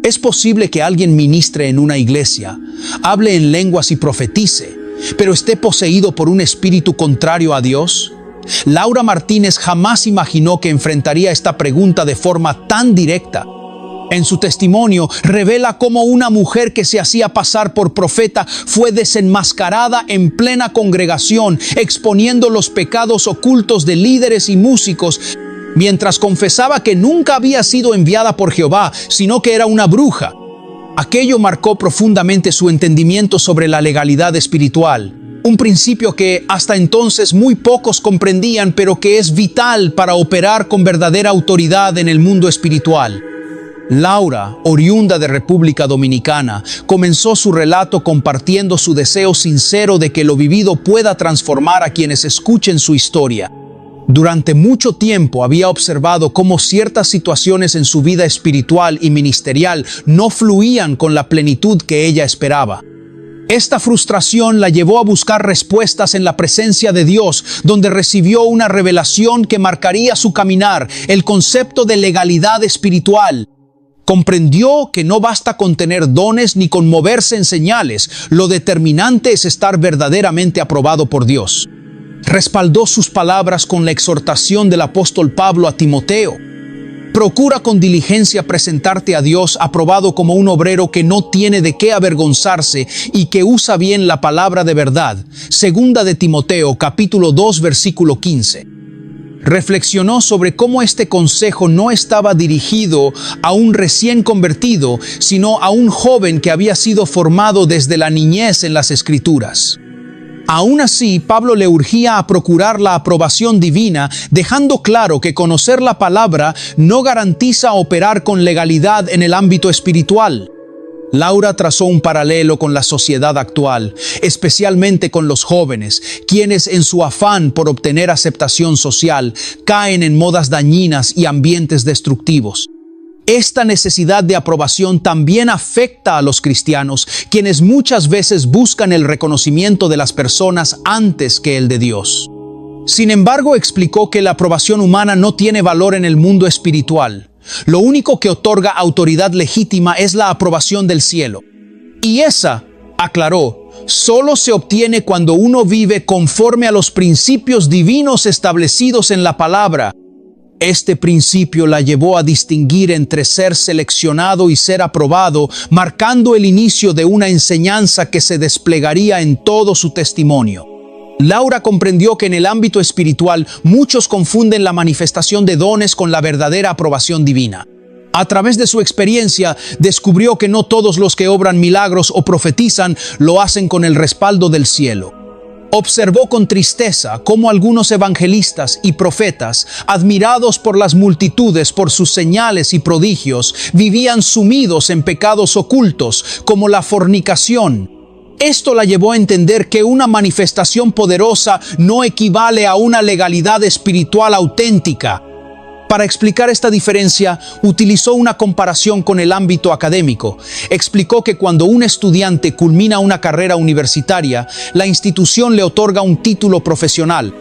Es posible que alguien ministre en una iglesia, hable en lenguas y profetice, pero esté poseído por un espíritu contrario a Dios. Laura Martínez jamás imaginó que enfrentaría esta pregunta de forma tan directa. En su testimonio revela cómo una mujer que se hacía pasar por profeta fue desenmascarada en plena congregación, exponiendo los pecados ocultos de líderes y músicos, mientras confesaba que nunca había sido enviada por Jehová, sino que era una bruja. Aquello marcó profundamente su entendimiento sobre la legalidad espiritual, un principio que hasta entonces muy pocos comprendían, pero que es vital para operar con verdadera autoridad en el mundo espiritual. Laura, oriunda de República Dominicana, comenzó su relato compartiendo su deseo sincero de que lo vivido pueda transformar a quienes escuchen su historia. Durante mucho tiempo había observado cómo ciertas situaciones en su vida espiritual y ministerial no fluían con la plenitud que ella esperaba. Esta frustración la llevó a buscar respuestas en la presencia de Dios, donde recibió una revelación que marcaría su caminar, el concepto de legalidad espiritual. Comprendió que no basta con tener dones ni con moverse en señales, lo determinante es estar verdaderamente aprobado por Dios. Respaldó sus palabras con la exhortación del apóstol Pablo a Timoteo. Procura con diligencia presentarte a Dios aprobado como un obrero que no tiene de qué avergonzarse y que usa bien la palabra de verdad. Segunda de Timoteo, capítulo 2, versículo 15. Reflexionó sobre cómo este consejo no estaba dirigido a un recién convertido, sino a un joven que había sido formado desde la niñez en las Escrituras. Aún así, Pablo le urgía a procurar la aprobación divina, dejando claro que conocer la palabra no garantiza operar con legalidad en el ámbito espiritual. Laura trazó un paralelo con la sociedad actual, especialmente con los jóvenes, quienes en su afán por obtener aceptación social caen en modas dañinas y ambientes destructivos. Esta necesidad de aprobación también afecta a los cristianos, quienes muchas veces buscan el reconocimiento de las personas antes que el de Dios. Sin embargo, explicó que la aprobación humana no tiene valor en el mundo espiritual. Lo único que otorga autoridad legítima es la aprobación del cielo. Y esa, aclaró, solo se obtiene cuando uno vive conforme a los principios divinos establecidos en la palabra. Este principio la llevó a distinguir entre ser seleccionado y ser aprobado, marcando el inicio de una enseñanza que se desplegaría en todo su testimonio. Laura comprendió que en el ámbito espiritual muchos confunden la manifestación de dones con la verdadera aprobación divina. A través de su experiencia, descubrió que no todos los que obran milagros o profetizan lo hacen con el respaldo del cielo. Observó con tristeza cómo algunos evangelistas y profetas, admirados por las multitudes por sus señales y prodigios, vivían sumidos en pecados ocultos como la fornicación. Esto la llevó a entender que una manifestación poderosa no equivale a una legalidad espiritual auténtica. Para explicar esta diferencia, utilizó una comparación con el ámbito académico. Explicó que cuando un estudiante culmina una carrera universitaria, la institución le otorga un título profesional.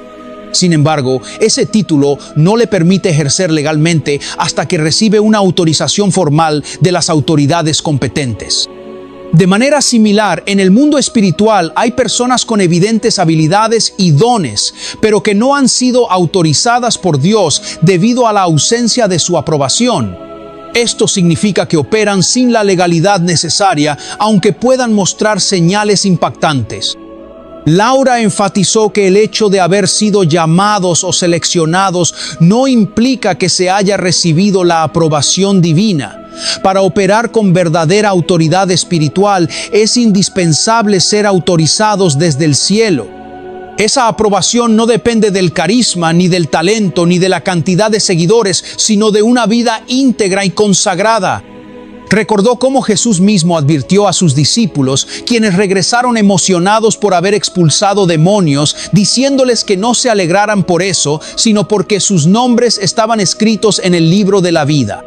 Sin embargo, ese título no le permite ejercer legalmente hasta que recibe una autorización formal de las autoridades competentes. De manera similar, en el mundo espiritual hay personas con evidentes habilidades y dones, pero que no han sido autorizadas por Dios debido a la ausencia de su aprobación. Esto significa que operan sin la legalidad necesaria, aunque puedan mostrar señales impactantes. Laura enfatizó que el hecho de haber sido llamados o seleccionados no implica que se haya recibido la aprobación divina. Para operar con verdadera autoridad espiritual es indispensable ser autorizados desde el cielo. Esa aprobación no depende del carisma, ni del talento, ni de la cantidad de seguidores, sino de una vida íntegra y consagrada. Recordó cómo Jesús mismo advirtió a sus discípulos, quienes regresaron emocionados por haber expulsado demonios, diciéndoles que no se alegraran por eso, sino porque sus nombres estaban escritos en el libro de la vida.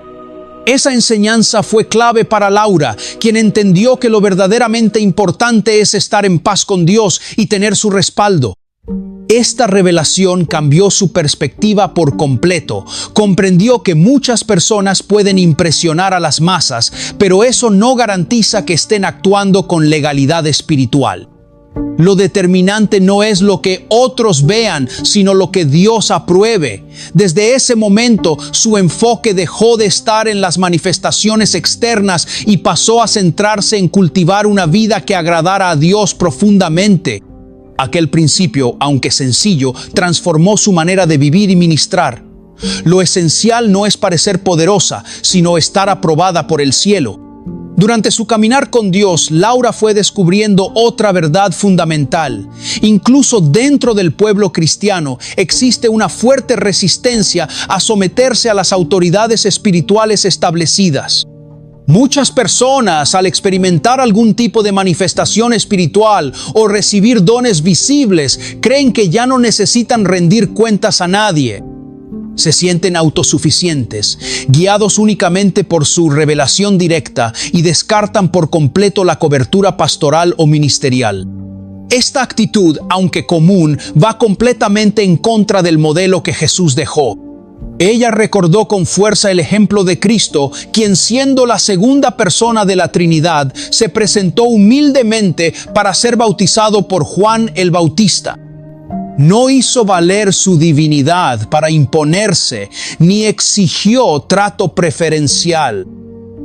Esa enseñanza fue clave para Laura, quien entendió que lo verdaderamente importante es estar en paz con Dios y tener su respaldo. Esta revelación cambió su perspectiva por completo. Comprendió que muchas personas pueden impresionar a las masas, pero eso no garantiza que estén actuando con legalidad espiritual. Lo determinante no es lo que otros vean, sino lo que Dios apruebe. Desde ese momento, su enfoque dejó de estar en las manifestaciones externas y pasó a centrarse en cultivar una vida que agradara a Dios profundamente. Aquel principio, aunque sencillo, transformó su manera de vivir y ministrar. Lo esencial no es parecer poderosa, sino estar aprobada por el cielo. Durante su caminar con Dios, Laura fue descubriendo otra verdad fundamental. Incluso dentro del pueblo cristiano existe una fuerte resistencia a someterse a las autoridades espirituales establecidas. Muchas personas, al experimentar algún tipo de manifestación espiritual o recibir dones visibles, creen que ya no necesitan rendir cuentas a nadie. Se sienten autosuficientes, guiados únicamente por su revelación directa y descartan por completo la cobertura pastoral o ministerial. Esta actitud, aunque común, va completamente en contra del modelo que Jesús dejó. Ella recordó con fuerza el ejemplo de Cristo, quien siendo la segunda persona de la Trinidad, se presentó humildemente para ser bautizado por Juan el Bautista. No hizo valer su divinidad para imponerse, ni exigió trato preferencial.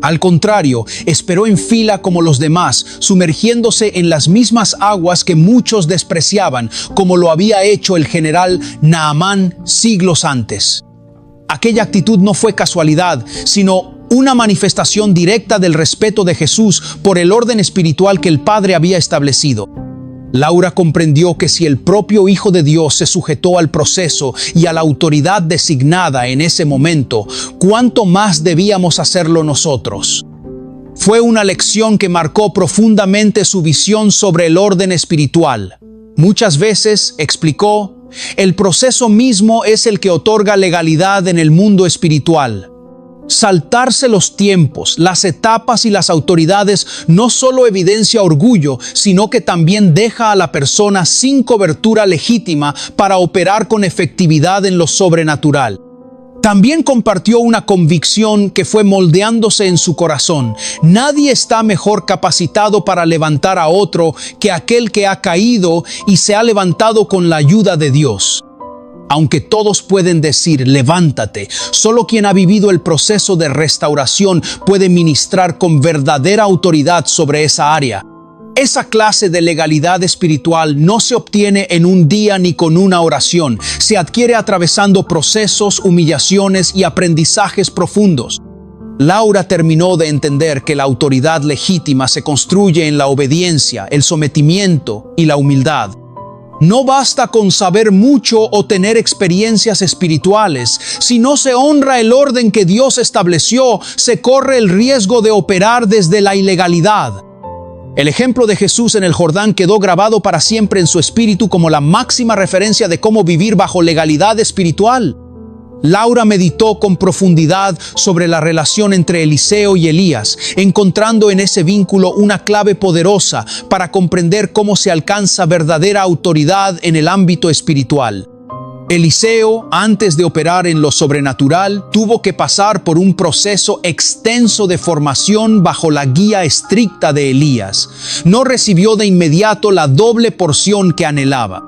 Al contrario, esperó en fila como los demás, sumergiéndose en las mismas aguas que muchos despreciaban, como lo había hecho el general Naamán siglos antes. Aquella actitud no fue casualidad, sino una manifestación directa del respeto de Jesús por el orden espiritual que el Padre había establecido. Laura comprendió que si el propio Hijo de Dios se sujetó al proceso y a la autoridad designada en ese momento, ¿cuánto más debíamos hacerlo nosotros? Fue una lección que marcó profundamente su visión sobre el orden espiritual. Muchas veces, explicó, el proceso mismo es el que otorga legalidad en el mundo espiritual. Saltarse los tiempos, las etapas y las autoridades no solo evidencia orgullo, sino que también deja a la persona sin cobertura legítima para operar con efectividad en lo sobrenatural. También compartió una convicción que fue moldeándose en su corazón. Nadie está mejor capacitado para levantar a otro que aquel que ha caído y se ha levantado con la ayuda de Dios. Aunque todos pueden decir, levántate, solo quien ha vivido el proceso de restauración puede ministrar con verdadera autoridad sobre esa área. Esa clase de legalidad espiritual no se obtiene en un día ni con una oración. Se adquiere atravesando procesos, humillaciones y aprendizajes profundos. Laura terminó de entender que la autoridad legítima se construye en la obediencia, el sometimiento y la humildad. No basta con saber mucho o tener experiencias espirituales. Si no se honra el orden que Dios estableció, se corre el riesgo de operar desde la ilegalidad. El ejemplo de Jesús en el Jordán quedó grabado para siempre en su espíritu como la máxima referencia de cómo vivir bajo legalidad espiritual. Laura meditó con profundidad sobre la relación entre Eliseo y Elías, encontrando en ese vínculo una clave poderosa para comprender cómo se alcanza verdadera autoridad en el ámbito espiritual. Eliseo, antes de operar en lo sobrenatural, tuvo que pasar por un proceso extenso de formación bajo la guía estricta de Elías. No recibió de inmediato la doble porción que anhelaba.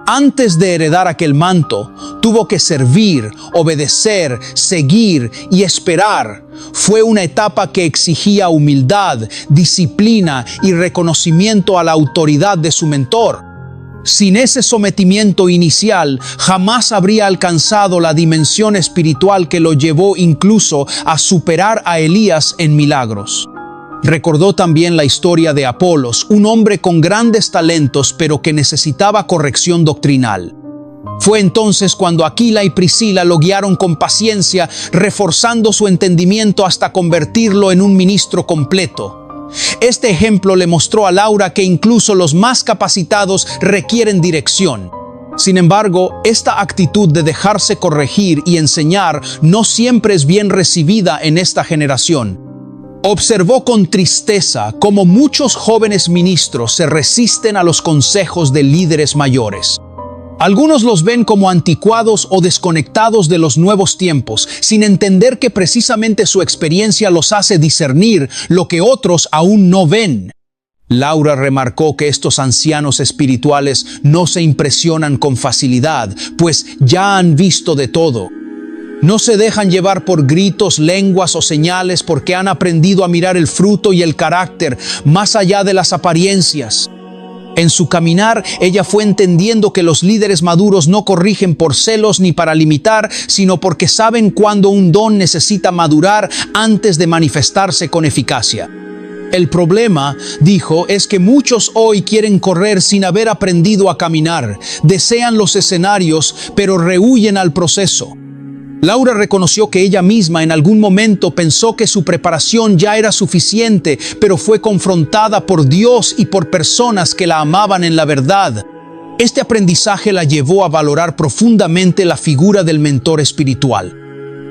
Antes de heredar aquel manto, tuvo que servir, obedecer, seguir y esperar. Fue una etapa que exigía humildad, disciplina y reconocimiento a la autoridad de su mentor. Sin ese sometimiento inicial, jamás habría alcanzado la dimensión espiritual que lo llevó incluso a superar a Elías en milagros. Recordó también la historia de Apolos, un hombre con grandes talentos, pero que necesitaba corrección doctrinal. Fue entonces cuando Aquila y Priscila lo guiaron con paciencia, reforzando su entendimiento hasta convertirlo en un ministro completo. Este ejemplo le mostró a Laura que incluso los más capacitados requieren dirección. Sin embargo, esta actitud de dejarse corregir y enseñar no siempre es bien recibida en esta generación. Observó con tristeza cómo muchos jóvenes ministros se resisten a los consejos de líderes mayores. Algunos los ven como anticuados o desconectados de los nuevos tiempos, sin entender que precisamente su experiencia los hace discernir lo que otros aún no ven. Laura remarcó que estos ancianos espirituales no se impresionan con facilidad, pues ya han visto de todo. No se dejan llevar por gritos, lenguas o señales porque han aprendido a mirar el fruto y el carácter más allá de las apariencias. En su caminar, ella fue entendiendo que los líderes maduros no corrigen por celos ni para limitar, sino porque saben cuándo un don necesita madurar antes de manifestarse con eficacia. El problema, dijo, es que muchos hoy quieren correr sin haber aprendido a caminar, desean los escenarios, pero rehúyen al proceso. Laura reconoció que ella misma en algún momento pensó que su preparación ya era suficiente, pero fue confrontada por Dios y por personas que la amaban en la verdad. Este aprendizaje la llevó a valorar profundamente la figura del mentor espiritual.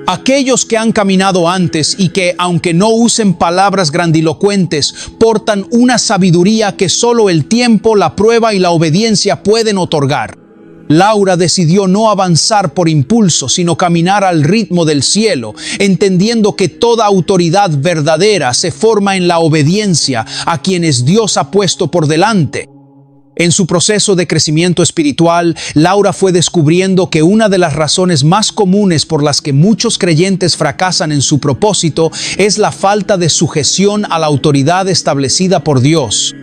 Aquellos que han caminado antes y que, aunque no usen palabras grandilocuentes, portan una sabiduría que solo el tiempo, la prueba y la obediencia pueden otorgar. Laura decidió no avanzar por impulso, sino caminar al ritmo del cielo, entendiendo que toda autoridad verdadera se forma en la obediencia a quienes Dios ha puesto por delante. En su proceso de crecimiento espiritual, Laura fue descubriendo que una de las razones más comunes por las que muchos creyentes fracasan en su propósito es la falta de sujeción a la autoridad establecida por Dios.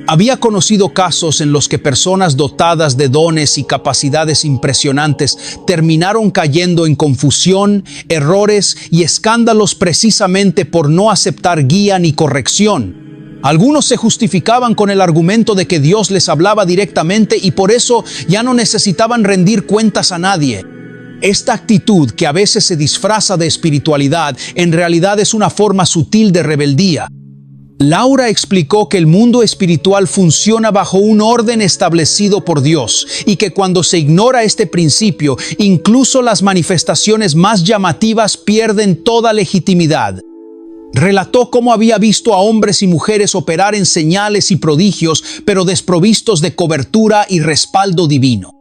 Había conocido casos en los que personas dotadas de dones y capacidades impresionantes terminaron cayendo en confusión, errores y escándalos precisamente por no aceptar guía ni corrección. Algunos se justificaban con el argumento de que Dios les hablaba directamente y por eso ya no necesitaban rendir cuentas a nadie. Esta actitud, que a veces se disfraza de espiritualidad, en realidad es una forma sutil de rebeldía. Laura explicó que el mundo espiritual funciona bajo un orden establecido por Dios y que cuando se ignora este principio, incluso las manifestaciones más llamativas pierden toda legitimidad. Relató cómo había visto a hombres y mujeres operar en señales y prodigios, pero desprovistos de cobertura y respaldo divino.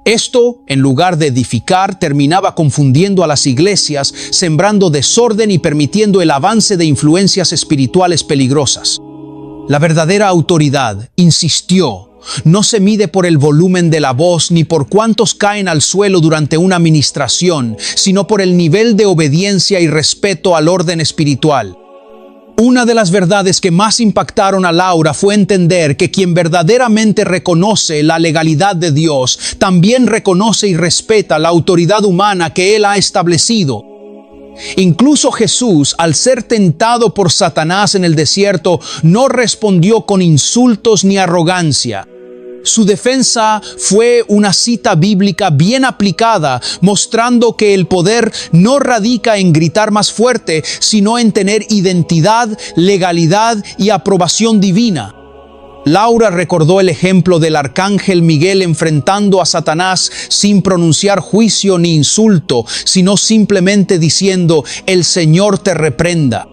Esto, en lugar de edificar, terminaba confundiendo a las iglesias, sembrando desorden y permitiendo el avance de influencias espirituales peligrosas. La verdadera autoridad, insistió, no se mide por el volumen de la voz ni por cuántos caen al suelo durante una ministración, sino por el nivel de obediencia y respeto al orden espiritual. Una de las verdades que más impactaron a Laura fue entender que quien verdaderamente reconoce la legalidad de Dios, también reconoce y respeta la autoridad humana que Él ha establecido. Incluso Jesús, al ser tentado por Satanás en el desierto, no respondió con insultos ni arrogancia. Su defensa fue una cita bíblica bien aplicada, mostrando que el poder no radica en gritar más fuerte, sino en tener identidad, legalidad y aprobación divina. Laura recordó el ejemplo del arcángel Miguel enfrentando a Satanás sin pronunciar juicio ni insulto, sino simplemente diciendo: «El Señor te reprenda».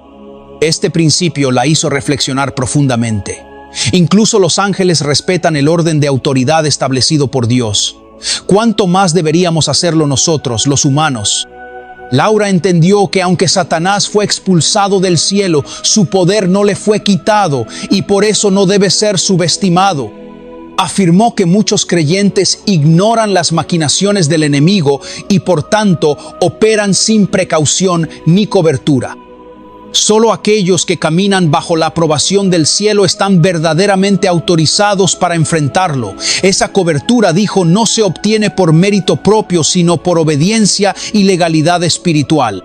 Este principio la hizo reflexionar profundamente. Incluso los ángeles respetan el orden de autoridad establecido por Dios. ¿Cuánto más deberíamos hacerlo nosotros, los humanos? Laura entendió que aunque Satanás fue expulsado del cielo, su poder no le fue quitado y por eso no debe ser subestimado. Afirmó que muchos creyentes ignoran las maquinaciones del enemigo y por tanto operan sin precaución ni cobertura. Solo aquellos que caminan bajo la aprobación del cielo están verdaderamente autorizados para enfrentarlo. Esa cobertura, dijo, no se obtiene por mérito propio, sino por obediencia y legalidad espiritual.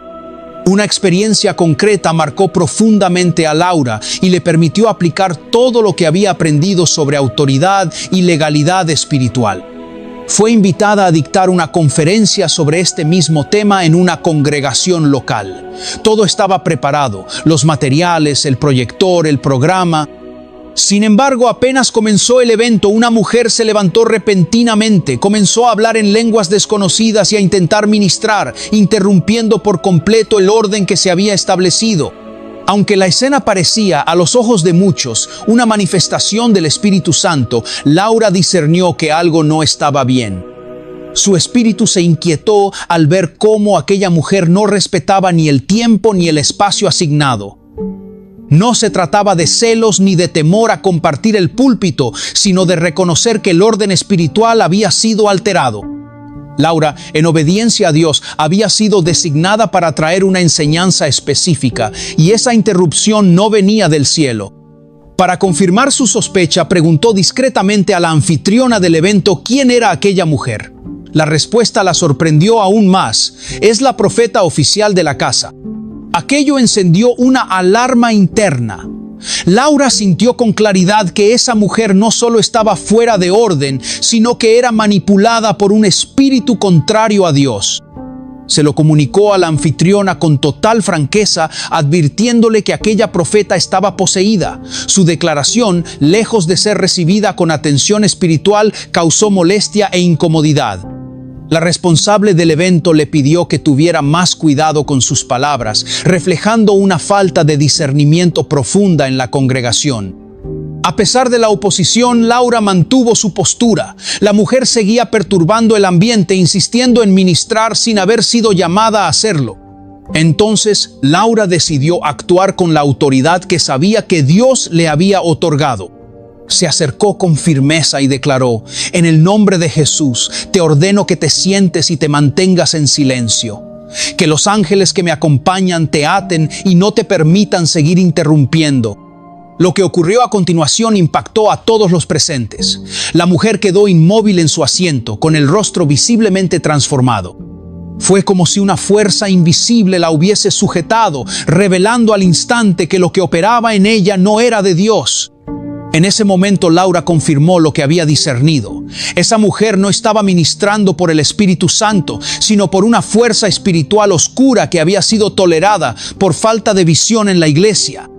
Una experiencia concreta marcó profundamente a Laura y le permitió aplicar todo lo que había aprendido sobre autoridad y legalidad espiritual. Fue invitada a dictar una conferencia sobre este mismo tema en una congregación local. Todo estaba preparado, los materiales, el proyector, el programa. Sin embargo, apenas comenzó el evento, una mujer se levantó repentinamente, comenzó a hablar en lenguas desconocidas y a intentar ministrar, interrumpiendo por completo el orden que se había establecido. Aunque la escena parecía, a los ojos de muchos, una manifestación del Espíritu Santo, Laura discernió que algo no estaba bien. Su espíritu se inquietó al ver cómo aquella mujer no respetaba ni el tiempo ni el espacio asignado. No se trataba de celos ni de temor a compartir el púlpito, sino de reconocer que el orden espiritual había sido alterado. Laura, en obediencia a Dios, había sido designada para traer una enseñanza específica, y esa interrupción no venía del cielo. Para confirmar su sospecha, preguntó discretamente a la anfitriona del evento quién era aquella mujer. La respuesta la sorprendió aún más. Es la profeta oficial de la casa. Aquello encendió una alarma interna. Laura sintió con claridad que esa mujer no solo estaba fuera de orden, sino que era manipulada por un espíritu contrario a Dios. Se lo comunicó a la anfitriona con total franqueza, advirtiéndole que aquella profeta estaba poseída. Su declaración, lejos de ser recibida con atención espiritual, causó molestia e incomodidad. La responsable del evento le pidió que tuviera más cuidado con sus palabras, reflejando una falta de discernimiento profunda en la congregación. A pesar de la oposición, Laura mantuvo su postura. La mujer seguía perturbando el ambiente, insistiendo en ministrar sin haber sido llamada a hacerlo. Entonces, Laura decidió actuar con la autoridad que sabía que Dios le había otorgado. Se acercó con firmeza y declaró: «En el nombre de Jesús, te ordeno que te sientes y te mantengas en silencio. Que los ángeles que me acompañan te aten y no te permitan seguir interrumpiendo». Lo que ocurrió a continuación impactó a todos los presentes. La mujer quedó inmóvil en su asiento, con el rostro visiblemente transformado. Fue como si una fuerza invisible la hubiese sujetado, revelando al instante que lo que operaba en ella no era de Dios. En ese momento Laura confirmó lo que había discernido. Esa mujer no estaba ministrando por el Espíritu Santo, sino por una fuerza espiritual oscura que había sido tolerada por falta de visión en la iglesia.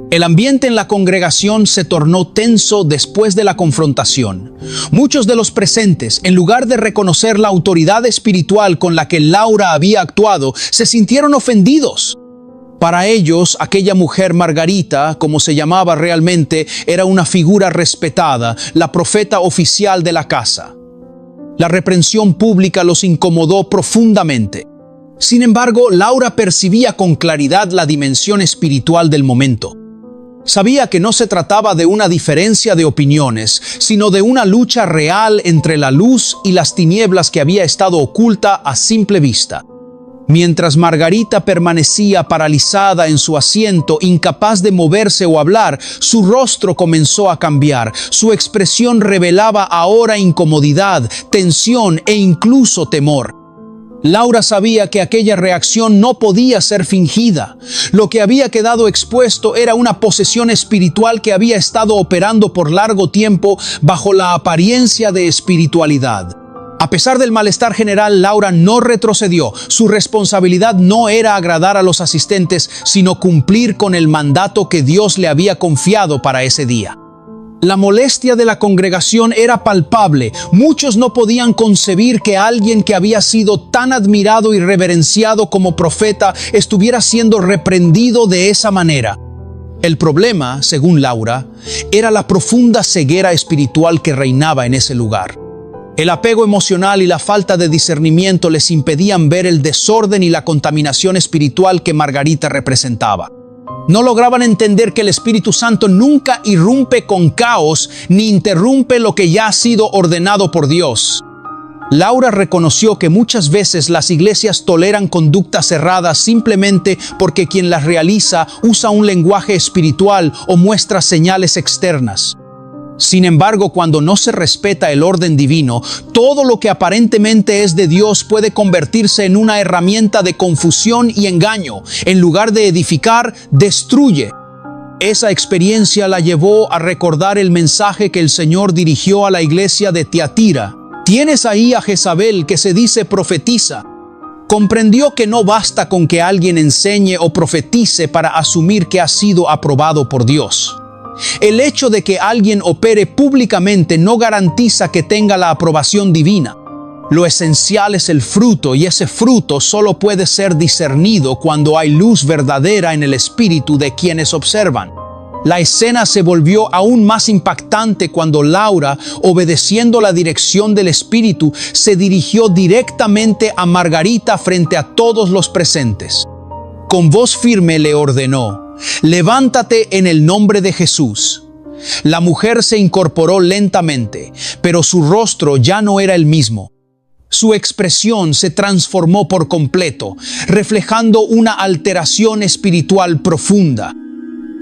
El ambiente en la congregación se tornó tenso después de la confrontación. Muchos de los presentes, en lugar de reconocer la autoridad espiritual con la que Laura había actuado, se sintieron ofendidos. Para ellos, aquella mujer Margarita, como se llamaba realmente, era una figura respetada, la profeta oficial de la casa. La reprensión pública los incomodó profundamente. Sin embargo, Laura percibía con claridad la dimensión espiritual del momento. Sabía que no se trataba de una diferencia de opiniones, sino de una lucha real entre la luz y las tinieblas que había estado oculta a simple vista. Mientras Margarita permanecía paralizada en su asiento, incapaz de moverse o hablar, su rostro comenzó a cambiar. Su expresión revelaba ahora incomodidad, tensión e incluso temor. Laura sabía que aquella reacción no podía ser fingida. Lo que había quedado expuesto era una posesión espiritual que había estado operando por largo tiempo bajo la apariencia de espiritualidad. A pesar del malestar general, Laura no retrocedió. Su responsabilidad no era agradar a los asistentes, sino cumplir con el mandato que Dios le había confiado para ese día. La molestia de la congregación era palpable. Muchos no podían concebir que alguien que había sido tan admirado y reverenciado como profeta estuviera siendo reprendido de esa manera. El problema, según Laura, era la profunda ceguera espiritual que reinaba en ese lugar. El apego emocional y la falta de discernimiento les impedían ver el desorden y la contaminación espiritual que Margarita representaba. No lograban entender que el Espíritu Santo nunca irrumpe con caos ni interrumpe lo que ya ha sido ordenado por Dios. Laura reconoció que muchas veces las iglesias toleran conductas erradas simplemente porque quien las realiza usa un lenguaje espiritual o muestra señales externas. Sin embargo, cuando no se respeta el orden divino, todo lo que aparentemente es de Dios puede convertirse en una herramienta de confusión y engaño. En lugar de edificar, destruye. Esa experiencia la llevó a recordar el mensaje que el Señor dirigió a la iglesia de Tiatira. Tienes ahí a Jezabel, que se dice profetiza. Comprendió que no basta con que alguien enseñe o profetice para asumir que ha sido aprobado por Dios. El hecho de que alguien opere públicamente no garantiza que tenga la aprobación divina. Lo esencial es el fruto, y ese fruto solo puede ser discernido cuando hay luz verdadera en el espíritu de quienes observan. La escena se volvió aún más impactante cuando Laura, obedeciendo la dirección del Espíritu, se dirigió directamente a Margarita frente a todos los presentes. Con voz firme le ordenó: «Levántate en el nombre de Jesús». La mujer se incorporó lentamente, pero su rostro ya no era el mismo. Su expresión se transformó por completo, reflejando una alteración espiritual profunda.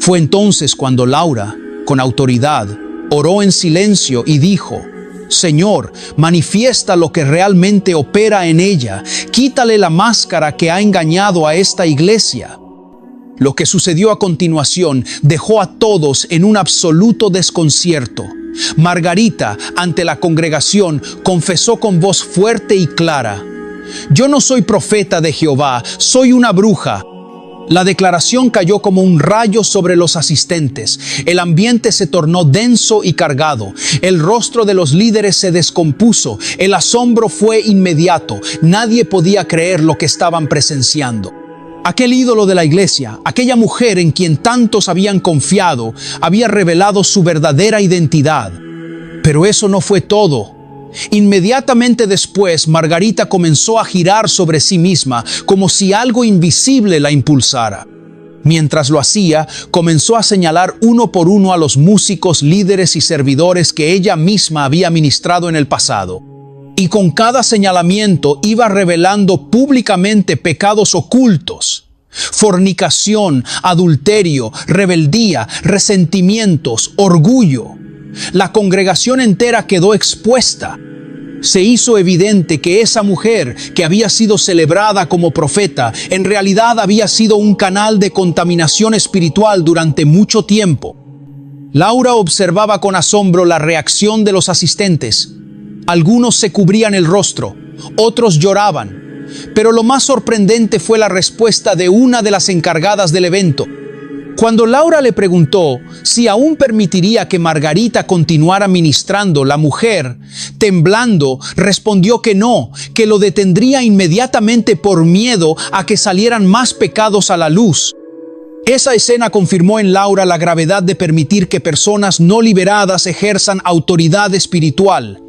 Fue entonces cuando Laura, con autoridad, oró en silencio y dijo: «Señor, manifiesta lo que realmente opera en ella. Quítale la máscara que ha engañado a esta iglesia». Lo que sucedió a continuación dejó a todos en un absoluto desconcierto. Margarita, ante la congregación, confesó con voz fuerte y clara: «Yo no soy profeta de Jehová, soy una bruja». La declaración cayó como un rayo sobre los asistentes. El ambiente se tornó denso y cargado. El rostro de los líderes se descompuso. El asombro fue inmediato. Nadie podía creer lo que estaban presenciando. Aquel ídolo de la iglesia, aquella mujer en quien tantos habían confiado, había revelado su verdadera identidad. Pero eso no fue todo. Inmediatamente después, Margarita comenzó a girar sobre sí misma como si algo invisible la impulsara. Mientras lo hacía, comenzó a señalar uno por uno a los músicos, líderes y servidores que ella misma había ministrado en el pasado. Y con cada señalamiento iba revelando públicamente pecados ocultos: fornicación, adulterio, rebeldía, resentimientos, orgullo. La congregación entera quedó expuesta. Se hizo evidente que esa mujer, que había sido celebrada como profeta, en realidad había sido un canal de contaminación espiritual durante mucho tiempo. Laura observaba con asombro la reacción de los asistentes. Algunos se cubrían el rostro, otros lloraban. Pero lo más sorprendente fue la respuesta de una de las encargadas del evento. Cuando Laura le preguntó si aún permitiría que Margarita continuara ministrando, la mujer, temblando, respondió que no, que lo detendría inmediatamente por miedo a que salieran más pecados a la luz. Esa escena confirmó en Laura la gravedad de permitir que personas no liberadas ejerzan autoridad espiritual.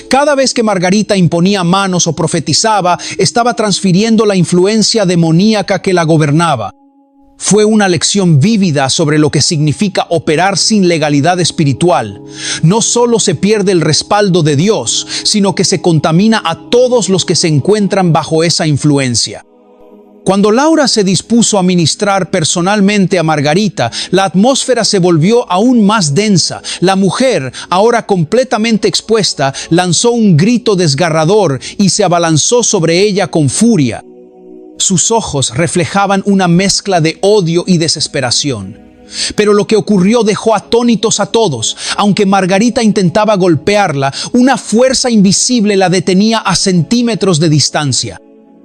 Cada vez que Margarita imponía manos o profetizaba, estaba transfiriendo la influencia demoníaca que la gobernaba. Fue una lección vívida sobre lo que significa operar sin legalidad espiritual. No solo se pierde el respaldo de Dios, sino que se contamina a todos los que se encuentran bajo esa influencia. Cuando Laura se dispuso a ministrar personalmente a Margarita, la atmósfera se volvió aún más densa. La mujer, ahora completamente expuesta, lanzó un grito desgarrador y se abalanzó sobre ella con furia. Sus ojos reflejaban una mezcla de odio y desesperación. Pero lo que ocurrió dejó atónitos a todos. Aunque Margarita intentaba golpearla, una fuerza invisible la detenía a centímetros de distancia.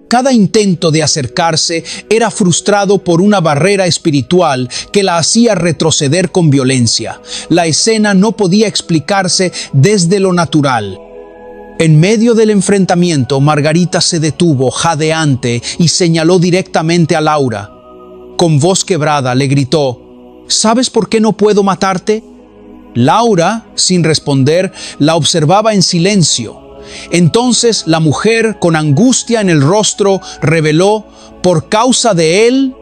Cada intento de acercarse era frustrado por una barrera espiritual que la hacía retroceder con violencia. La escena no podía explicarse desde lo natural. En medio del enfrentamiento, Margarita se detuvo, jadeante, y señaló directamente a Laura. Con voz quebrada le gritó: ¿Sabes por qué no puedo matarte? Laura, sin responder, la observaba en silencio. Entonces la mujer, con angustia en el rostro, reveló: ¿por causa de él?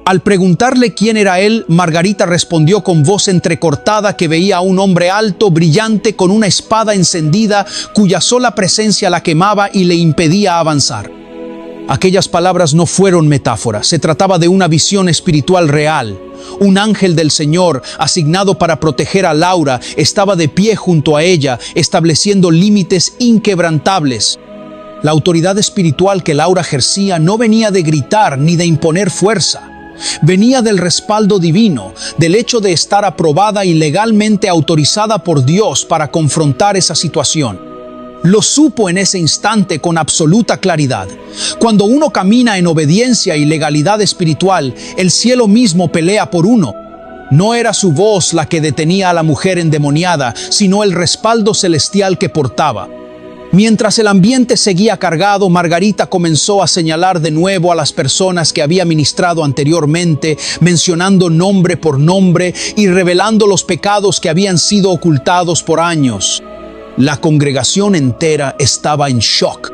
Al preguntarle quién era él, Margarita respondió con voz entrecortada que veía a un hombre alto, brillante, con una espada encendida, cuya sola presencia la quemaba y le impedía avanzar. Aquellas palabras no fueron metáforas, se trataba de una visión espiritual real. Un ángel del Señor, asignado para proteger a Laura, estaba de pie junto a ella, estableciendo límites inquebrantables. La autoridad espiritual que Laura ejercía no venía de gritar ni de imponer fuerza. Venía del respaldo divino, del hecho de estar aprobada y legalmente autorizada por Dios para confrontar esa situación. Lo supo en ese instante con absoluta claridad. Cuando uno camina en obediencia y legalidad espiritual, el cielo mismo pelea por uno. No era su voz la que detenía a la mujer endemoniada, sino el respaldo celestial que portaba. Mientras el ambiente seguía cargado, Margarita comenzó a señalar de nuevo a las personas que había ministrado anteriormente, mencionando nombre por nombre y revelando los pecados que habían sido ocultados por años. La congregación entera estaba en shock.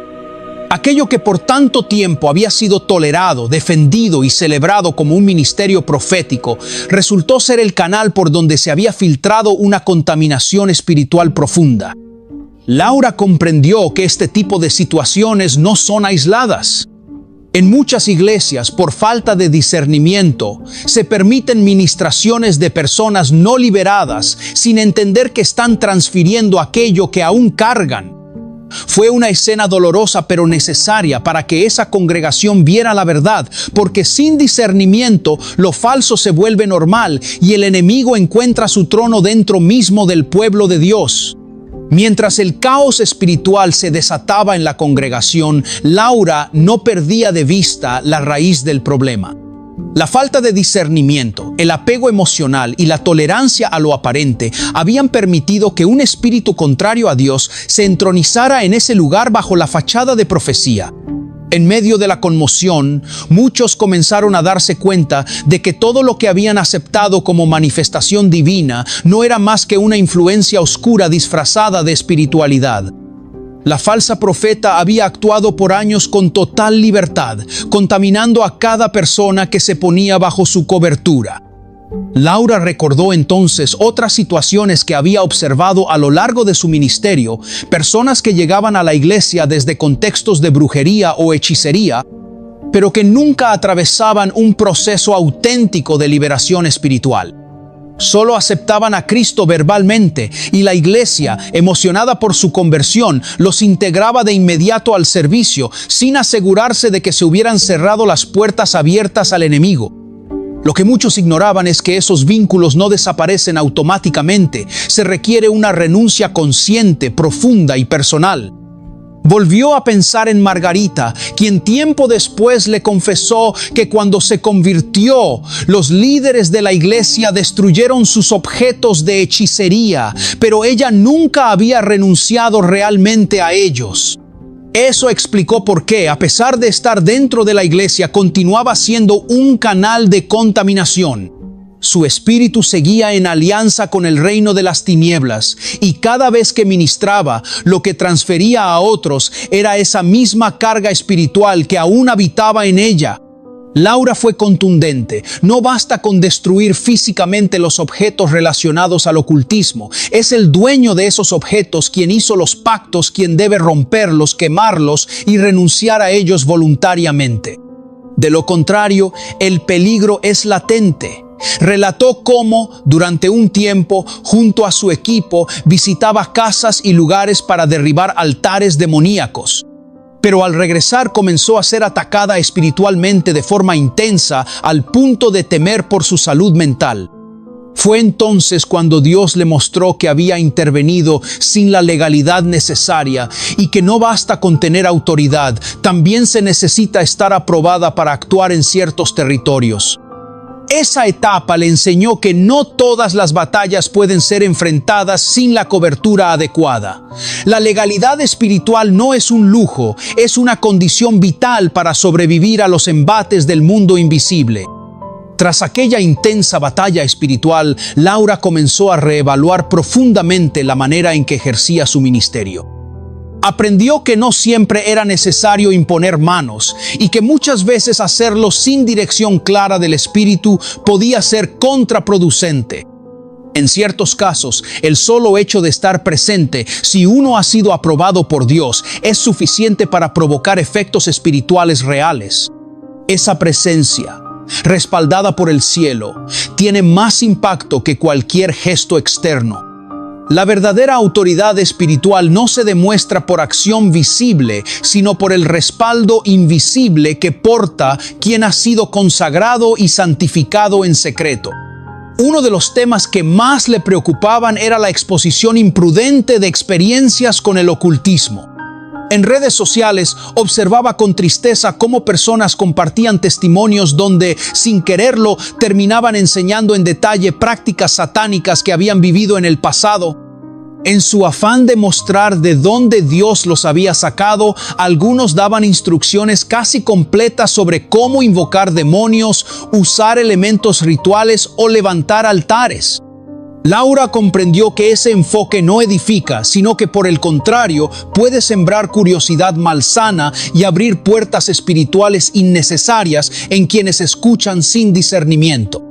Aquello que por tanto tiempo había sido tolerado, defendido y celebrado como un ministerio profético, resultó ser el canal por donde se había filtrado una contaminación espiritual profunda. Laura comprendió que este tipo de situaciones no son aisladas. En muchas iglesias, por falta de discernimiento, se permiten ministraciones de personas no liberadas sin entender que están transfiriendo aquello que aún cargan. Fue una escena dolorosa pero necesaria para que esa congregación viera la verdad, porque sin discernimiento lo falso se vuelve normal y el enemigo encuentra su trono dentro mismo del pueblo de Dios. Mientras el caos espiritual se desataba en la congregación, Laura no perdía de vista la raíz del problema. La falta de discernimiento, el apego emocional y la tolerancia a lo aparente habían permitido que un espíritu contrario a Dios se entronizara en ese lugar bajo la fachada de profecía. En medio de la conmoción, muchos comenzaron a darse cuenta de que todo lo que habían aceptado como manifestación divina no era más que una influencia oscura disfrazada de espiritualidad. La falsa profeta había actuado por años con total libertad, contaminando a cada persona que se ponía bajo su cobertura. Laura recordó entonces otras situaciones que había observado a lo largo de su ministerio, personas que llegaban a la iglesia desde contextos de brujería o hechicería, pero que nunca atravesaban un proceso auténtico de liberación espiritual. Solo aceptaban a Cristo verbalmente y la iglesia, emocionada por su conversión, los integraba de inmediato al servicio, sin asegurarse de que se hubieran cerrado las puertas abiertas al enemigo. Lo que muchos ignoraban es que esos vínculos no desaparecen automáticamente. Se requiere una renuncia consciente, profunda y personal. Volvió a pensar en Margarita, quien tiempo después le confesó que cuando se convirtió, los líderes de la iglesia destruyeron sus objetos de hechicería, pero ella nunca había renunciado realmente a ellos. Eso explicó por qué, a pesar de estar dentro de la iglesia, continuaba siendo un canal de contaminación. Su espíritu seguía en alianza con el reino de las tinieblas, y cada vez que ministraba, lo que transfería a otros era esa misma carga espiritual que aún habitaba en ella. Laura fue contundente. No basta con destruir físicamente los objetos relacionados al ocultismo. Es el dueño de esos objetos quien hizo los pactos, quien debe romperlos, quemarlos y renunciar a ellos voluntariamente. De lo contrario, el peligro es latente. Relató cómo, durante un tiempo, junto a su equipo, visitaba casas y lugares para derribar altares demoníacos. Pero al regresar comenzó a ser atacada espiritualmente de forma intensa al punto de temer por su salud mental. Fue entonces cuando Dios le mostró que había intervenido sin la legalidad necesaria y que no basta con tener autoridad, también se necesita estar aprobada para actuar en ciertos territorios. Esa etapa le enseñó que no todas las batallas pueden ser enfrentadas sin la cobertura adecuada. La legalidad espiritual no es un lujo, es una condición vital para sobrevivir a los embates del mundo invisible. Tras aquella intensa batalla espiritual, Laura comenzó a reevaluar profundamente la manera en que ejercía su ministerio. Aprendió que no siempre era necesario imponer manos y que muchas veces hacerlo sin dirección clara del Espíritu podía ser contraproducente. En ciertos casos, el solo hecho de estar presente, si uno ha sido aprobado por Dios, es suficiente para provocar efectos espirituales reales. Esa presencia, respaldada por el cielo, tiene más impacto que cualquier gesto externo. La verdadera autoridad espiritual no se demuestra por acción visible, sino por el respaldo invisible que porta quien ha sido consagrado y santificado en secreto. Uno de los temas que más le preocupaban era la exposición imprudente de experiencias con el ocultismo. En redes sociales observaba con tristeza cómo personas compartían testimonios donde, sin quererlo, terminaban enseñando en detalle prácticas satánicas que habían vivido en el pasado. En su afán de mostrar de dónde Dios los había sacado, algunos daban instrucciones casi completas sobre cómo invocar demonios, usar elementos rituales o levantar altares. Laura comprendió que ese enfoque no edifica, sino que por el contrario puede sembrar curiosidad malsana y abrir puertas espirituales innecesarias en quienes escuchan sin discernimiento.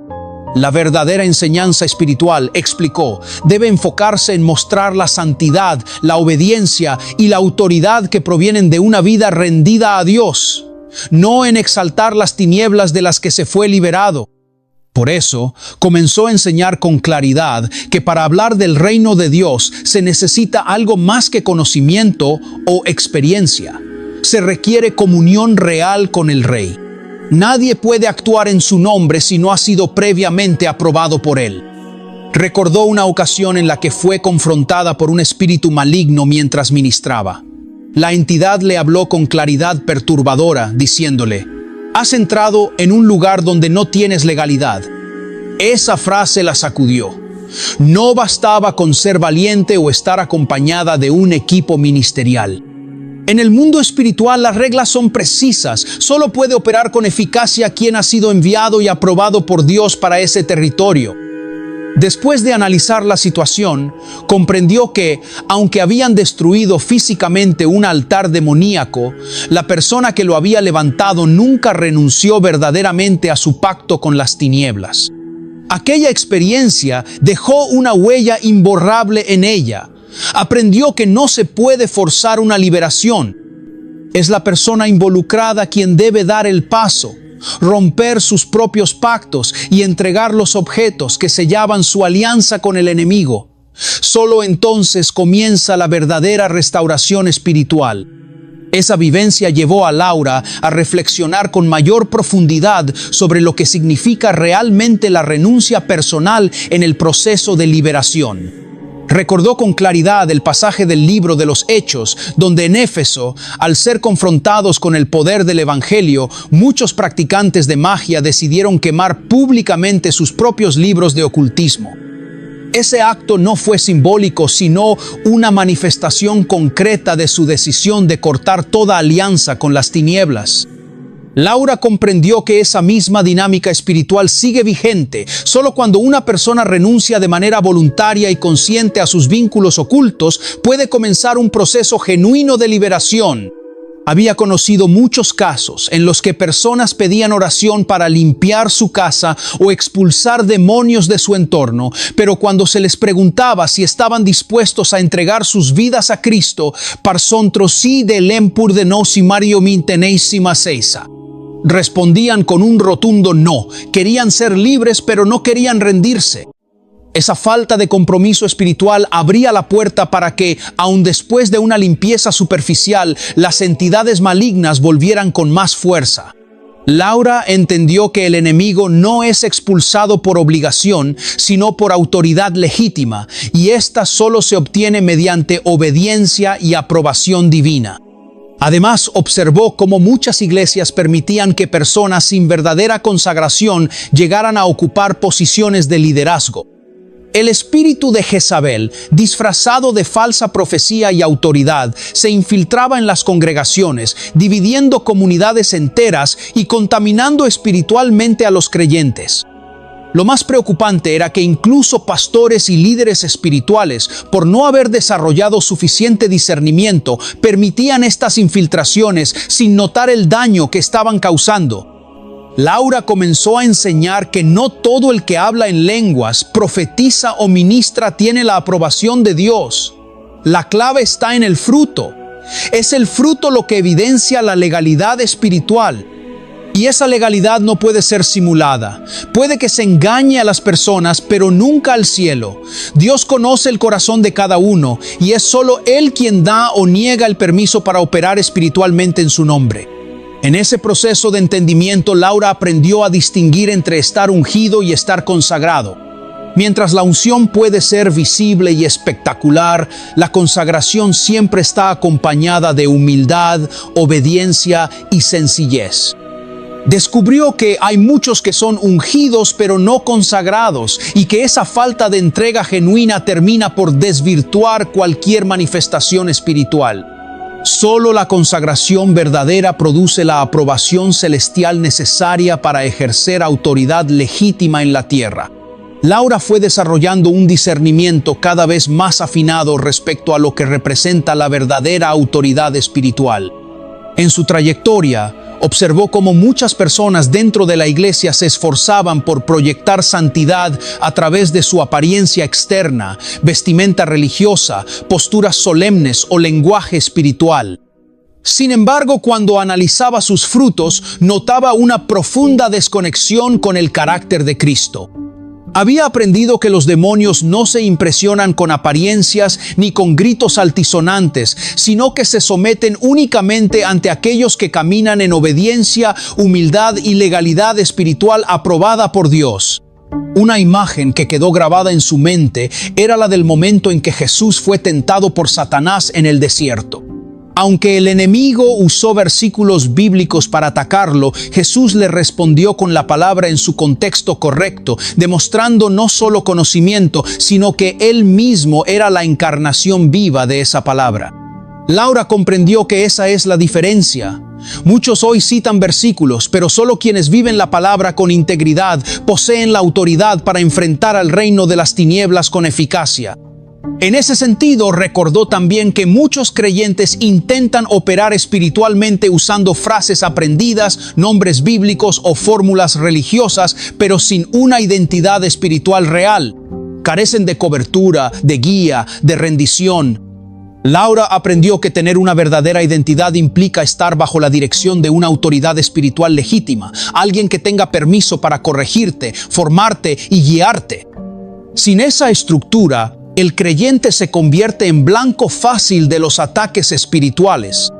La verdadera enseñanza espiritual, explicó, debe enfocarse en mostrar la santidad, la obediencia y la autoridad que provienen de una vida rendida a Dios, no en exaltar las tinieblas de las que se fue liberado. Por eso, comenzó a enseñar con claridad que para hablar del reino de Dios se necesita algo más que conocimiento o experiencia. Se requiere comunión real con el Rey. Nadie puede actuar en su nombre si no ha sido previamente aprobado por él. Recordó una ocasión en la que fue confrontada por un espíritu maligno mientras ministraba. La entidad le habló con claridad perturbadora, diciéndole: «Has entrado en un lugar donde no tienes legalidad». Esa frase la sacudió. No bastaba con ser valiente o estar acompañada de un equipo ministerial. En el mundo espiritual las reglas son precisas. Solo puede operar con eficacia quien ha sido enviado y aprobado por Dios para ese territorio. Después de analizar la situación, comprendió que, aunque habían destruido físicamente un altar demoníaco, la persona que lo había levantado nunca renunció verdaderamente a su pacto con las tinieblas. Aquella experiencia dejó una huella imborrable en ella. Aprendió que no se puede forzar una liberación. Es la persona involucrada quien debe dar el paso, romper sus propios pactos y entregar los objetos que sellaban su alianza con el enemigo. Solo entonces comienza la verdadera restauración espiritual. Esa vivencia llevó a Laura a reflexionar con mayor profundidad sobre lo que significa realmente la renuncia personal en el proceso de liberación. Recordó con claridad el pasaje del libro de los Hechos, donde en Éfeso, al ser confrontados con el poder del Evangelio, muchos practicantes de magia decidieron quemar públicamente sus propios libros de ocultismo. Ese acto no fue simbólico, sino una manifestación concreta de su decisión de cortar toda alianza con las tinieblas. Laura comprendió que esa misma dinámica espiritual sigue vigente. Solo cuando una persona renuncia de manera voluntaria y consciente a sus vínculos ocultos, puede comenzar un proceso genuino de liberación. Había conocido muchos casos en los que personas pedían oración para limpiar su casa o expulsar demonios de su entorno, pero cuando se les preguntaba si estaban dispuestos a entregar sus vidas a Cristo, parsontro sí de lempur de no si mario minteneisima seisa. Respondían con un rotundo no. Querían ser libres, pero no querían rendirse. Esa falta de compromiso espiritual abría la puerta para que, aun después de una limpieza superficial, las entidades malignas volvieran con más fuerza. Laura entendió que el enemigo no es expulsado por obligación, sino por autoridad legítima, y esta solo se obtiene mediante obediencia y aprobación divina. Además, observó cómo muchas iglesias permitían que personas sin verdadera consagración llegaran a ocupar posiciones de liderazgo. El espíritu de Jezabel, disfrazado de falsa profecía y autoridad, se infiltraba en las congregaciones, dividiendo comunidades enteras y contaminando espiritualmente a los creyentes. Lo más preocupante era que incluso pastores y líderes espirituales, por no haber desarrollado suficiente discernimiento, permitían estas infiltraciones sin notar el daño que estaban causando. Laura comenzó a enseñar que no todo el que habla en lenguas, profetiza o ministra tiene la aprobación de Dios. La clave está en el fruto. Es el fruto lo que evidencia la legalidad espiritual. Y esa legalidad no puede ser simulada. Puede que se engañe a las personas, pero nunca al cielo. Dios conoce el corazón de cada uno y es solo Él quien da o niega el permiso para operar espiritualmente en su nombre. En ese proceso de entendimiento, Laura aprendió a distinguir entre estar ungido y estar consagrado. Mientras la unción puede ser visible y espectacular, la consagración siempre está acompañada de humildad, obediencia y sencillez. Descubrió que hay muchos que son ungidos pero no consagrados y que esa falta de entrega genuina termina por desvirtuar cualquier manifestación espiritual. Solo la consagración verdadera produce la aprobación celestial necesaria para ejercer autoridad legítima en la tierra. Laura fue desarrollando un discernimiento cada vez más afinado respecto a lo que representa la verdadera autoridad espiritual. En su trayectoria, observó cómo muchas personas dentro de la iglesia se esforzaban por proyectar santidad a través de su apariencia externa, vestimenta religiosa, posturas solemnes o lenguaje espiritual. Sin embargo, cuando analizaba sus frutos, notaba una profunda desconexión con el carácter de Cristo. Había aprendido que los demonios no se impresionan con apariencias ni con gritos altisonantes, sino que se someten únicamente ante aquellos que caminan en obediencia, humildad y legalidad espiritual aprobada por Dios. Una imagen que quedó grabada en su mente era la del momento en que Jesús fue tentado por Satanás en el desierto. Aunque el enemigo usó versículos bíblicos para atacarlo, Jesús le respondió con la palabra en su contexto correcto, demostrando no solo conocimiento, sino que él mismo era la encarnación viva de esa palabra. Laura comprendió que esa es la diferencia. Muchos hoy citan versículos, pero solo quienes viven la palabra con integridad poseen la autoridad para enfrentar al reino de las tinieblas con eficacia. En ese sentido, recordó también que muchos creyentes intentan operar espiritualmente usando frases aprendidas, nombres bíblicos o fórmulas religiosas, pero sin una identidad espiritual real. Carecen de cobertura, de guía, de rendición. Laura aprendió que tener una verdadera identidad implica estar bajo la dirección de una autoridad espiritual legítima, alguien que tenga permiso para corregirte, formarte y guiarte. Sin esa estructura, el creyente se convierte en blanco fácil de los ataques espirituales.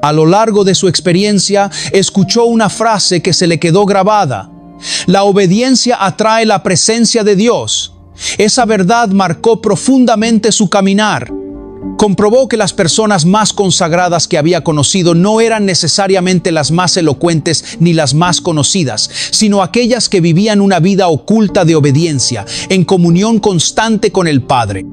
A lo largo de su experiencia, escuchó una frase que se le quedó grabada: la obediencia atrae la presencia de Dios. Esa verdad marcó profundamente su caminar. Comprobó que las personas más consagradas que había conocido no eran necesariamente las más elocuentes ni las más conocidas, sino aquellas que vivían una vida oculta de obediencia, en comunión constante con el Padre.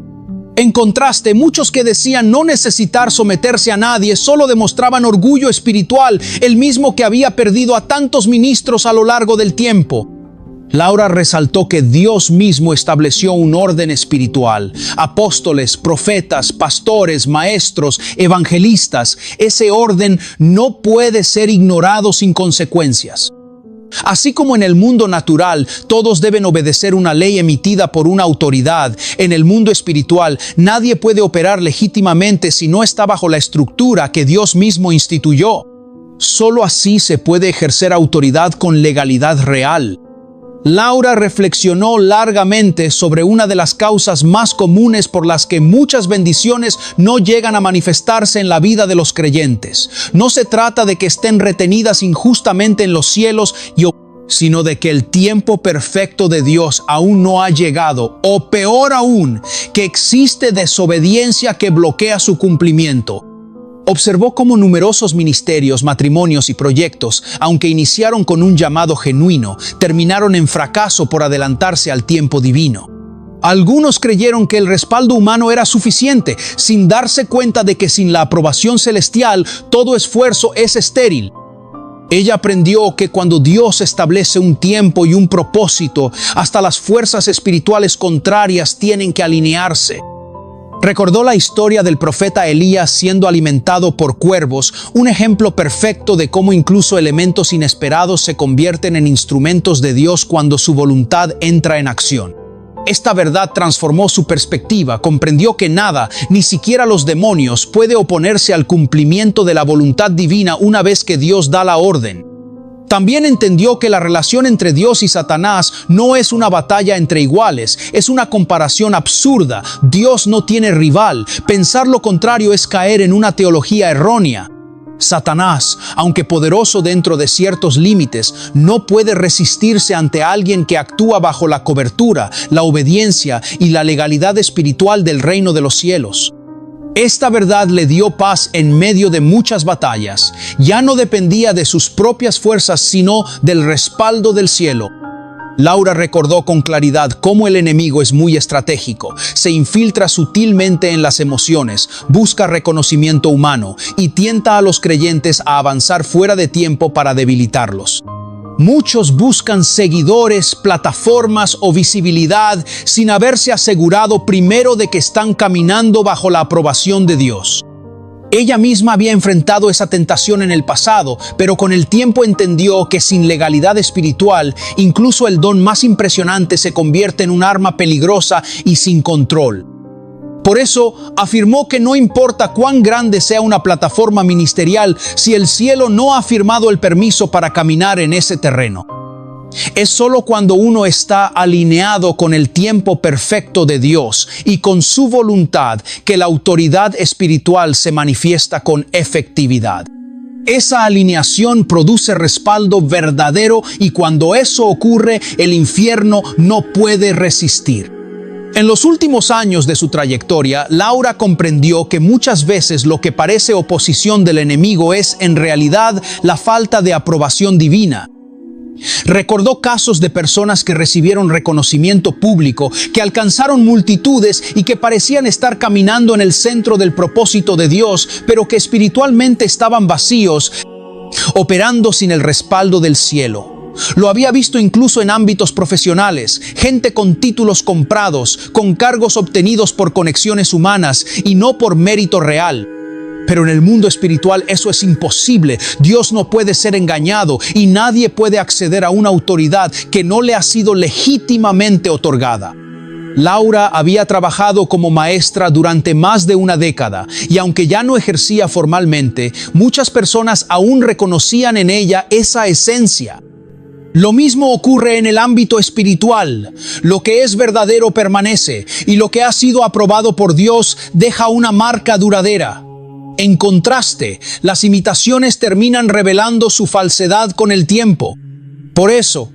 En contraste, muchos que decían no necesitar someterse a nadie solo demostraban orgullo espiritual, el mismo que había perdido a tantos ministros a lo largo del tiempo. Laura resaltó que Dios mismo estableció un orden espiritual. Apóstoles, profetas, pastores, maestros, evangelistas. Ese orden no puede ser ignorado sin consecuencias. Así como en el mundo natural, todos deben obedecer una ley emitida por una autoridad, en el mundo espiritual, nadie puede operar legítimamente si no está bajo la estructura que Dios mismo instituyó. Solo así se puede ejercer autoridad con legalidad real. Laura reflexionó largamente sobre una de las causas más comunes por las que muchas bendiciones no llegan a manifestarse en la vida de los creyentes. No se trata de que estén retenidas injustamente en los cielos, sino de que el tiempo perfecto de Dios aún no ha llegado, o peor aún, que existe desobediencia que bloquea su cumplimiento. Observó cómo numerosos ministerios, matrimonios y proyectos, aunque iniciaron con un llamado genuino, terminaron en fracaso por adelantarse al tiempo divino. Algunos creyeron que el respaldo humano era suficiente, sin darse cuenta de que sin la aprobación celestial, todo esfuerzo es estéril. Ella aprendió que cuando Dios establece un tiempo y un propósito, hasta las fuerzas espirituales contrarias tienen que alinearse. Recordó la historia del profeta Elías siendo alimentado por cuervos, un ejemplo perfecto de cómo incluso elementos inesperados se convierten en instrumentos de Dios cuando su voluntad entra en acción. Esta verdad transformó su perspectiva, comprendió que nada, ni siquiera los demonios, puede oponerse al cumplimiento de la voluntad divina una vez que Dios da la orden. También entendió que la relación entre Dios y Satanás no es una batalla entre iguales, es una comparación absurda. Dios no tiene rival. Pensar lo contrario es caer en una teología errónea. Satanás, aunque poderoso dentro de ciertos límites, no puede resistirse ante alguien que actúa bajo la cobertura, la obediencia y la legalidad espiritual del reino de los cielos. Esta verdad le dio paz en medio de muchas batallas. Ya no dependía de sus propias fuerzas, sino del respaldo del cielo. Laura recordó con claridad cómo el enemigo es muy estratégico. Se infiltra sutilmente en las emociones, busca reconocimiento humano y tienta a los creyentes a avanzar fuera de tiempo para debilitarlos. Muchos buscan seguidores, plataformas o visibilidad sin haberse asegurado primero de que están caminando bajo la aprobación de Dios. Ella misma había enfrentado esa tentación en el pasado, pero con el tiempo entendió que sin legalidad espiritual, incluso el don más impresionante se convierte en un arma peligrosa y sin control. Por eso afirmó que no importa cuán grande sea una plataforma ministerial, si el cielo no ha firmado el permiso para caminar en ese terreno. Es solo cuando uno está alineado con el tiempo perfecto de Dios y con su voluntad que la autoridad espiritual se manifiesta con efectividad. Esa alineación produce respaldo verdadero y cuando eso ocurre, el infierno no puede resistir. En los últimos años de su trayectoria, Laura comprendió que muchas veces lo que parece oposición del enemigo es en realidad la falta de aprobación divina. Recordó casos de personas que recibieron reconocimiento público, que alcanzaron multitudes y que parecían estar caminando en el centro del propósito de Dios, pero que espiritualmente estaban vacíos, operando sin el respaldo del cielo. Lo había visto incluso en ámbitos profesionales, gente con títulos comprados, con cargos obtenidos por conexiones humanas y no por mérito real. Pero en el mundo espiritual eso es imposible. Dios no puede ser engañado y nadie puede acceder a una autoridad que no le ha sido legítimamente otorgada. Laura había trabajado como maestra durante más de una década y aunque ya no ejercía formalmente, muchas personas aún reconocían en ella esa esencia. Lo mismo ocurre en el ámbito espiritual. Lo que es verdadero permanece y lo que ha sido aprobado por Dios deja una marca duradera. En contraste, las imitaciones terminan revelando su falsedad con el tiempo. Por eso,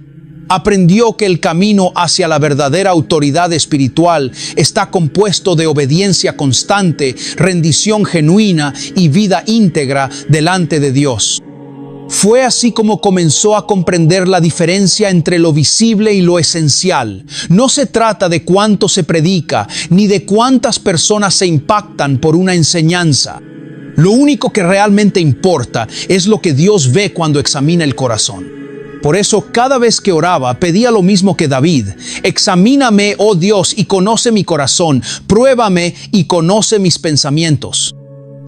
aprendió que el camino hacia la verdadera autoridad espiritual está compuesto de obediencia constante, rendición genuina y vida íntegra delante de Dios. Fue así como comenzó a comprender la diferencia entre lo visible y lo esencial. No se trata de cuánto se predica, ni de cuántas personas se impactan por una enseñanza. Lo único que realmente importa es lo que Dios ve cuando examina el corazón. Por eso, cada vez que oraba, pedía lo mismo que David: examíname, oh Dios, y conoce mi corazón, pruébame y conoce mis pensamientos.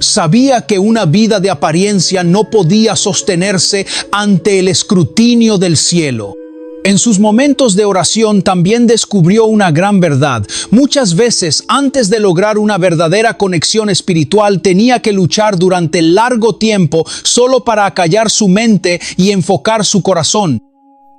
Sabía que una vida de apariencia no podía sostenerse ante el escrutinio del cielo. En sus momentos de oración también descubrió una gran verdad. Muchas veces, antes de lograr una verdadera conexión espiritual, tenía que luchar durante largo tiempo solo para acallar su mente y enfocar su corazón.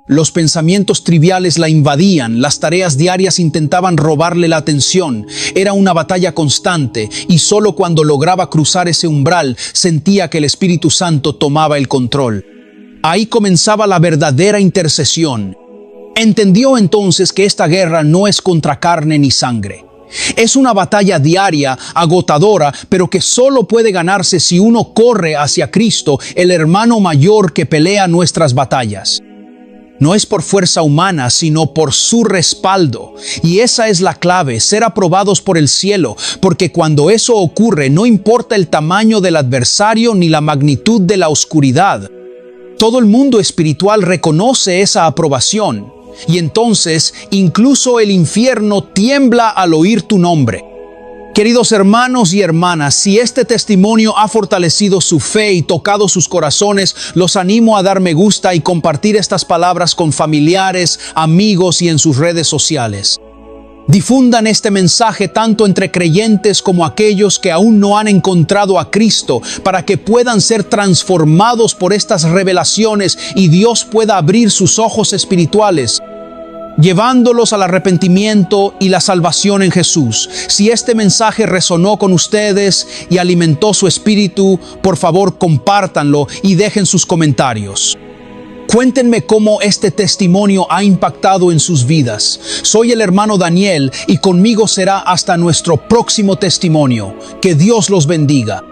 Los pensamientos triviales la invadían, las tareas diarias intentaban robarle la atención. Era una batalla constante y solo cuando lograba cruzar ese umbral sentía que el Espíritu Santo tomaba el control. Ahí comenzaba la verdadera intercesión. Entendió entonces que esta guerra no es contra carne ni sangre. Es una batalla diaria, agotadora, pero que solo puede ganarse si uno corre hacia Cristo, el hermano mayor que pelea nuestras batallas. No es por fuerza humana, sino por su respaldo. Y esa es la clave, ser aprobados por el cielo, porque cuando eso ocurre, no importa el tamaño del adversario ni la magnitud de la oscuridad. Todo el mundo espiritual reconoce esa aprobación, y entonces incluso el infierno tiembla al oír tu nombre. Queridos hermanos y hermanas, si este testimonio ha fortalecido su fe y tocado sus corazones, los animo a dar me gusta y compartir estas palabras con familiares, amigos y en sus redes sociales. Difundan este mensaje tanto entre creyentes como aquellos que aún no han encontrado a Cristo, para que puedan ser transformados por estas revelaciones y Dios pueda abrir sus ojos espirituales, llevándolos al arrepentimiento y la salvación en Jesús. Si este mensaje resonó con ustedes y alimentó su espíritu, por favor compártanlo y dejen sus comentarios. Cuéntenme cómo este testimonio ha impactado en sus vidas. Soy el hermano Daniel y conmigo será hasta nuestro próximo testimonio. Que Dios los bendiga.